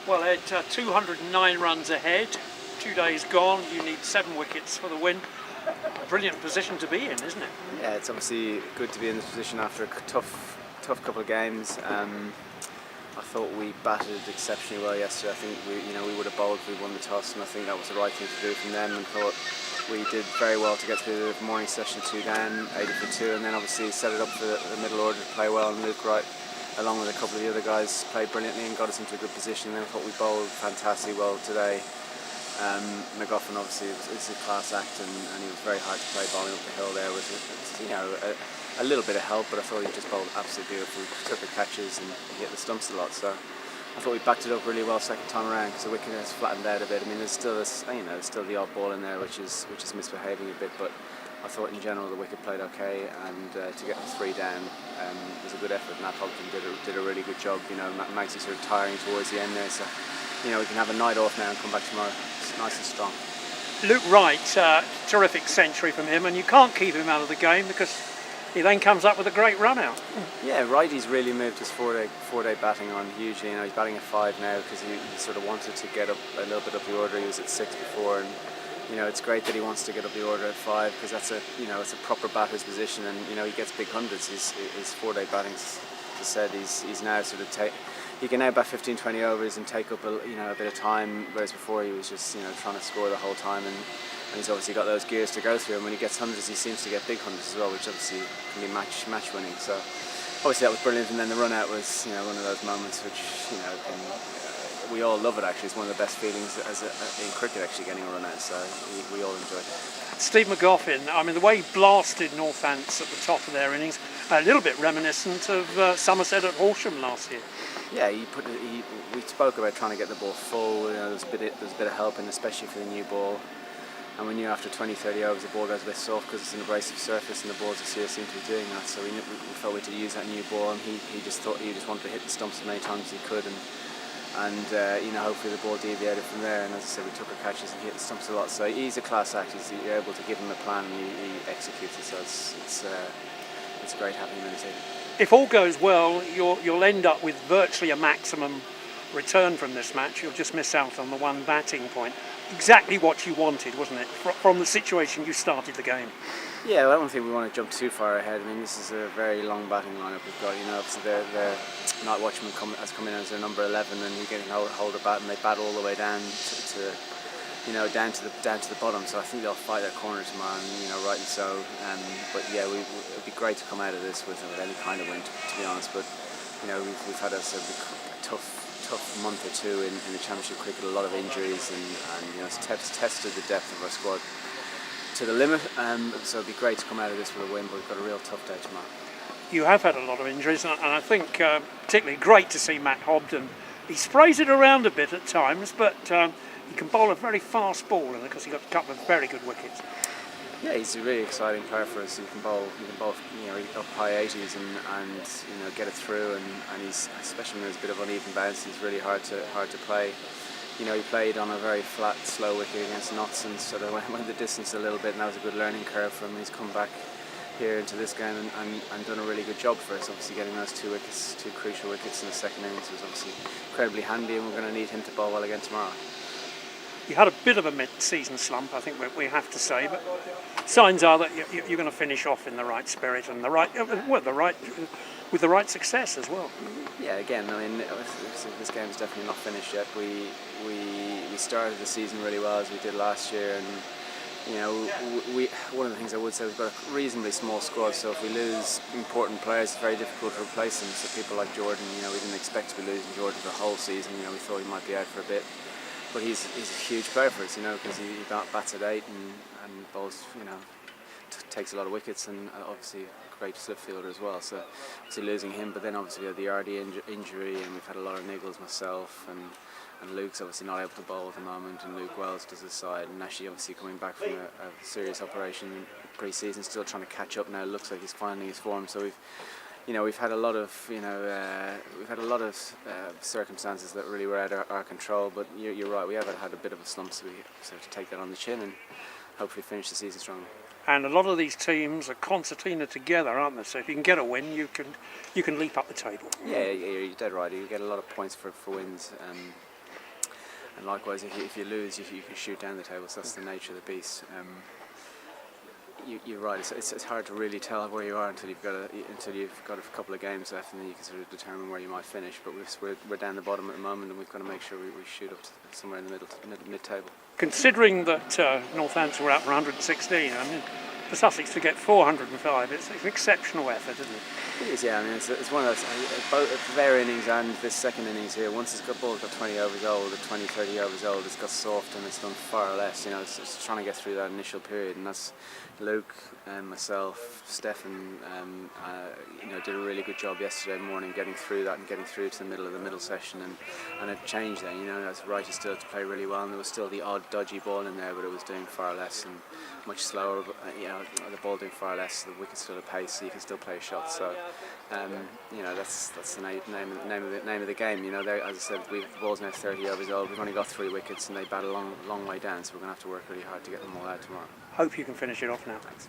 Well, Ed, 209 runs ahead, 2 days gone, you need 7 wickets for the win. A brilliant position to be in, isn't it? Yeah, it's obviously good to be in this position after a tough couple of games. I thought we batted exceptionally well yesterday. I think we would have bowled if we won the toss, and I think that was the right thing to do from them. And thought we did very well to get through the morning session 2 down, 80 for 2, and then obviously set it up for the middle order to play well. And Luke Wright, along with a couple of the other guys, played brilliantly and got us into a good position. And then I thought we bowled fantastically well today. Magoffin obviously is a class act, and he was very hard to play bowling up the hill there with a little bit of help, but I thought he just bowled absolutely beautiful. He took the catches and he hit the stumps a lot, so I thought we backed it up really well second time around because the wicket has flattened out a bit. I mean, there's still there's still the odd ball in there which is misbehaving a bit, but I thought in general the wicket played okay, and to get the 3 down was a good effort. Matt Hobson did a really good job. Maxie sort of tiring towards the end there, so we can have a night off now and come back tomorrow nice and strong. Luke Wright, terrific century from him, and you can't keep him out of the game because he then comes up with a great run out. Yeah, Wrighty's really moved his four-day batting on hugely. He's batting at 5 now because he sort of wanted to get up a little bit up the order. He was at 6 before, and it's great that he wants to get up the order at 5 because that's it's a proper batter's position, and he gets big hundreds. His 4-day batting, as I said, he's now sort of he can now bat 15-20 overs and take up a bit of time, whereas before he was just trying to score the whole time, and he's obviously got those gears to go through, and when he gets hundreds he seems to get big hundreds as well, which obviously can be match winning. So obviously that was brilliant, and then the run out was one of those moments which we all love it. Actually, it's one of the best feelings in cricket, actually getting a run out, so we all enjoyed it. Steve Magoffin, I mean, the way he blasted Northants at the top of their innings, a little bit reminiscent of Somerset at Horsham last year. Yeah, we spoke about trying to get the ball full. There's a bit of help in, especially for the new ball. And we knew after 20-30 overs the ball goes a bit soft because it's an abrasive surface, and the balls this year seem to be doing that. So we felt we had to use that new ball, and he just wanted to hit the stumps as many times as he could, and hopefully the ball deviated from there. And as I said, we took our catches and hit the stumps a lot. So he's a class act. You're able to give him a plan and he executes it. So it's great having him in the team. If all goes well, you'll end up with virtually a maximum return from this match. You'll just miss out on the one batting point. Exactly what you wanted, wasn't it, from the situation you started the game? Yeah, well, I don't think we want to jump too far ahead. I mean, this is a very long batting lineup we've got. Obviously the night watchman has come in as their number 11, and he can hold a bat, and they bat all the way down down to the bottom. So I think they'll fight that corner tomorrow, and rightly so. But yeah, it'd be great to come out of this with any kind of win, to be honest. But we've had a tough month or two in the Championship cricket, a lot of injuries, and it's tested the depth of our squad to the limit. So it'd be great to come out of this with a win, but we've got a real tough day tomorrow. You have had a lot of injuries, and I think particularly great to see Matt Hobden. He sprays it around a bit at times, but he can bowl a very fast ball, and because he got a couple of very good wickets. Yeah, he's a really exciting player for us. He can bowl up high 80s and get it through, and he's, especially when there's a bit of uneven bounce, he's really hard to play. He played on a very flat, slow wicket against Notts, and sort of went the distance a little bit, and that was a good learning curve for him. He's come back here into this game and done a really good job for us. Obviously getting those 2 crucial wickets in the second innings was obviously incredibly handy, and we're going to need him to bowl well again tomorrow. You had a bit of a mid-season slump, I think we have to say, but signs are that you're going to finish off in the right spirit and with the right success as well. Yeah, again, I mean, this game's definitely not finished yet. We started the season really well as we did last year, and one of the things I would say, we've got a reasonably small squad, so if we lose important players, it's very difficult to replace them. So people like Jordan, we didn't expect to be losing Jordan for the whole season. We thought he might be out for a bit. But he's a huge player for us, because he bats at 8 and bowls, takes a lot of wickets, and obviously a great slip fielder as well. So obviously losing him, but then obviously we had the RD injury, and we've had a lot of niggles, myself, and Luke's obviously not able to bowl at the moment, and Luke Wells does his side, and actually obviously coming back from a serious operation pre-season, still trying to catch up now. It looks like he's finding his form. So we've had a lot of circumstances that really were out of our control, but you're right, we have had a bit of a slump, so we have to take that on the chin and hopefully finish the season strongly. And a lot of these teams are concertina together, aren't they? So if you can get a win, you can leap up the table. Yeah, you're dead right. You get a lot of points for wins. and likewise if you lose, you can shoot down the table. So that's the nature of the beast. You're right. It's hard to really tell where you are until you've got a couple of games left, and then you can sort of determine where you might finish. But we're down the bottom at the moment, and we've got to make sure we shoot up to somewhere in the mid-table. Considering that Northants were out for 116, I mean, for Sussex to get 405, it's an exceptional effort, isn't it? It is, yeah. I mean, it's one of those, both their innings and this second innings here, once the ball's got 20 overs old, or 20, 30 overs old, it's got soft and it's done far less. It's just trying to get through that initial period, and that's Luke and myself, Stefan, did a really good job yesterday morning getting through that and getting through to the middle session, and it changed then. As right, is still to play really well, and there was still the odd dodgy ball in there, but it was doing far less and much slower. But, the ball doing far less, the wicket's still at pace, so you can still play shots. So, that's the name of the game. As I said, the ball's now 30 overs old. We've only got 3 wickets, and they bat a long way down. So we're going to have to work really hard to get them all out tomorrow. Hope you can finish it off now. Thanks.